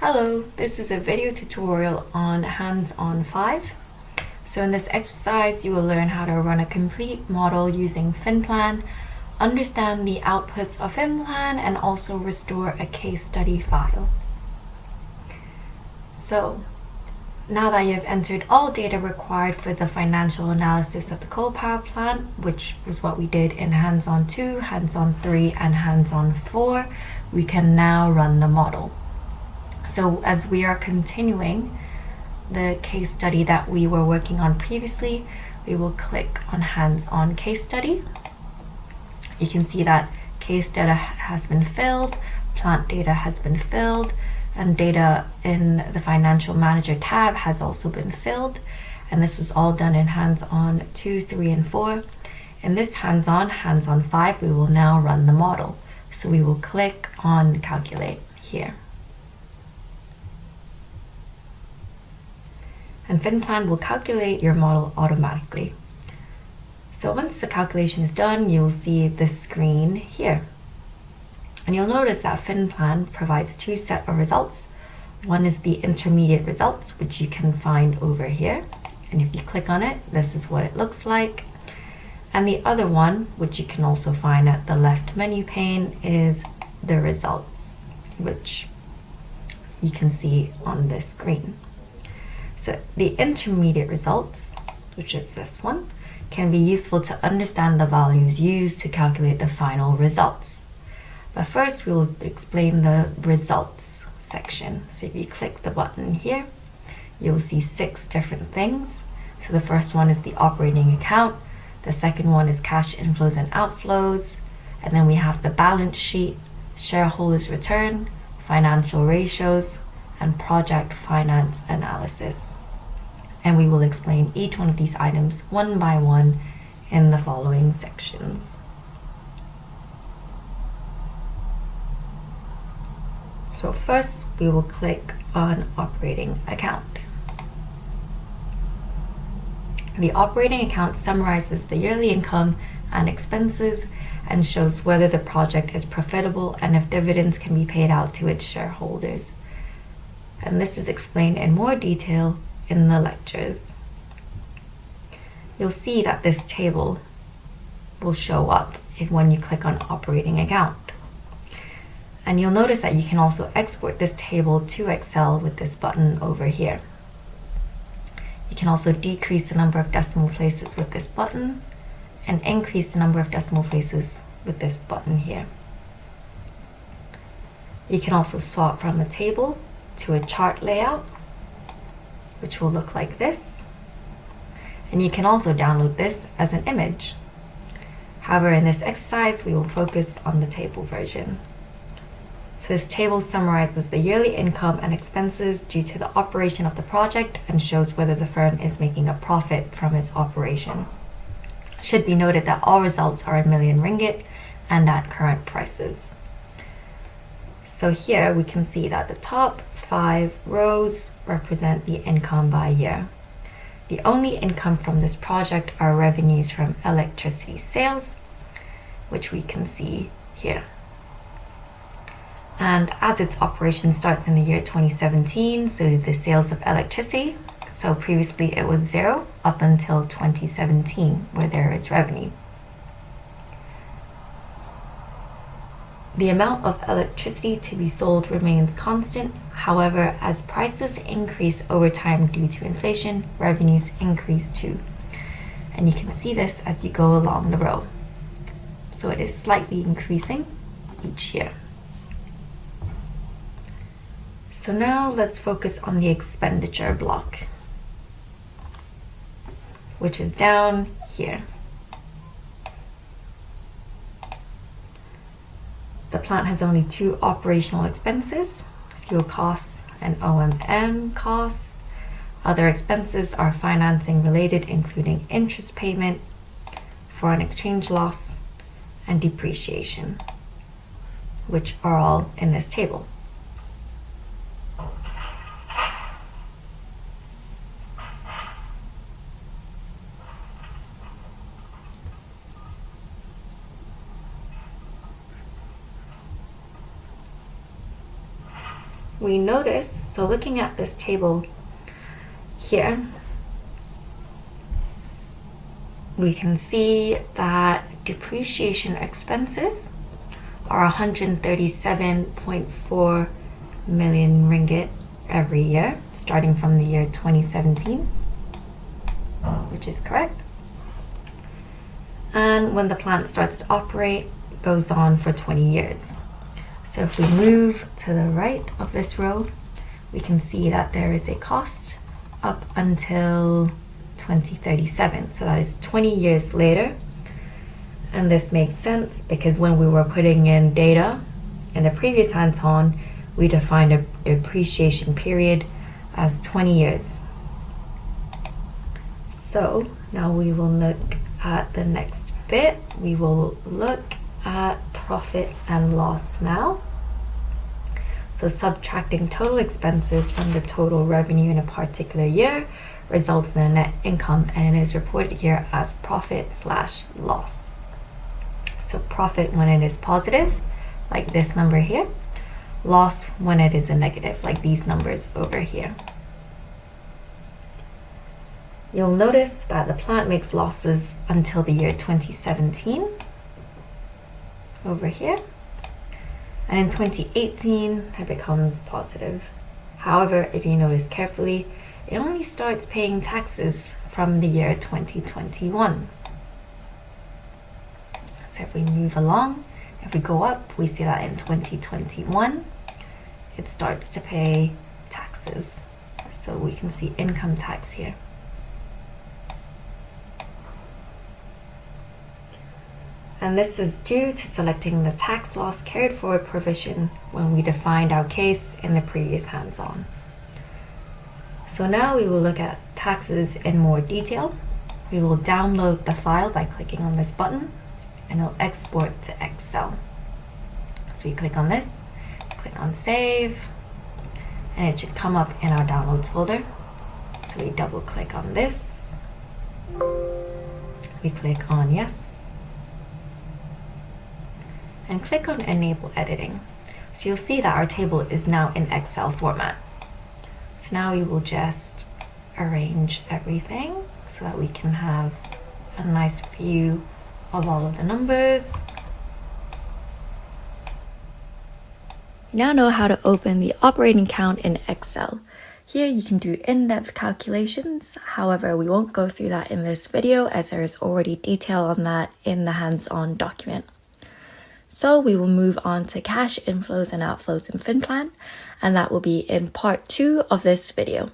Hello, this is a video tutorial on Hands-on 5. So in this exercise, you will learn how to run a complete model using FINPLAN, understand the outputs of FINPLAN, and also restore a case study file. So now that you have entered all data required for the financial analysis of the coal power plant, which was what we did in Hands-on 2, Hands-on 3, and Hands-on 4, we can now run the model. So as we are continuing the case study that we were working on previously, we will click on Hands-on Case Study. You can see that case data has been filled, plant data has been filled, and data in the Financial Manager tab has also been filled. And this was all done in Hands-on 2, 3, and 4. In this Hands-on 5, we will now run the model. So we will click on Calculate here. And FINPLAN will calculate your model automatically. So once the calculation is done, you'll see this screen here. And you'll notice that FINPLAN provides two sets of results. One is the intermediate results, which you can find over here. And if you click on it, this is what it looks like. And the other one, which you can also find at the left menu pane, is the results, which you can see on this screen. So the intermediate results, which is this one, can be useful to understand the values used to calculate the final results. But first we will explain the results section. So if you click the button here, you'll see 6 different things. So the first one is the operating account. The second one is cash inflows and outflows. And then we have the balance sheet, shareholders return, financial ratios, and project finance analysis. And we will explain each one of these items one by one in the following sections. So first, we will click on operating account. The operating account summarizes the yearly income and expenses and shows whether the project is profitable and if dividends can be paid out to its shareholders. And this is explained in more detail in the lectures. You'll see that this table will show up when you click on operating account. And you'll notice that you can also export this table to Excel with this button over here. You can also decrease the number of decimal places with this button and increase the number of decimal places with this button here. You can also swap from a table to a chart layout, which will look like this. And you can also download this as an image. However, in this exercise, we will focus on the table version. So this table summarizes the yearly income and expenses due to the operation of the project and shows whether the firm is making a profit from its operation. It should be noted that all results are in million ringgit and at current prices. So here we can see that the top 5 rows represent the income by year. The only income from this project are revenues from electricity sales, which we can see here. And as its operation starts in the year 2017, so the sales of electricity, so previously it was 0 up until 2017, where there is revenue. The amount of electricity to be sold remains constant. However, as prices increase over time due to inflation, revenues increase too. And you can see this as you go along the row. So it is slightly increasing each year. So now let's focus on the expenditure block, which is down here. The plant has only 2 operational expenses, fuel costs and O&M costs. Other expenses are financing related, including interest payment, foreign exchange loss, and depreciation, which are all in this table. we notice, so looking at this table here, we can see that depreciation expenses are 137.4 million ringgit every year, starting from the year 2017, which is correct. And when the plant starts to operate, it goes on for 20 years. So if we move to the right of this row, we can see that there is a cost up until 2037. So that is 20 years later. And this makes sense because when we were putting in data in the previous hands-on, we defined a depreciation period as 20 years. So now we will look at the next bit. We will look at profit and loss now. So subtracting total expenses from the total revenue in a particular year results in a net income, and it is reported here as profit/loss. So profit when it is positive, like this number here. Loss when it is a negative, like these numbers over here. You'll notice that the plant makes losses until the year 2017, over here. And in 2018, it becomes positive. However, if you notice carefully, it only starts paying taxes from the year 2021. So if we move along, if we go up, we see that in 2021, it starts to pay taxes. So we can see income tax here. And this is due to selecting the tax loss carried forward provision when we defined our case in the previous hands-on. So now we will look at taxes in more detail. We will download the file by clicking on this button, and it'll export to Excel. So we click on this, click on save, and it should come up in our downloads folder. So we double click on this, we click on yes, and click on enable editing. So you'll see that our table is now in Excel format. So now we will just arrange everything so that we can have a nice view of all of the numbers. You now know how to open the operating account in Excel. Here you can do in-depth calculations. However, we won't go through that in this video as there is already detail on that in the hands-on document. So we will move on to cash inflows and outflows in FINPLAN, and that will be in part 2 of this video.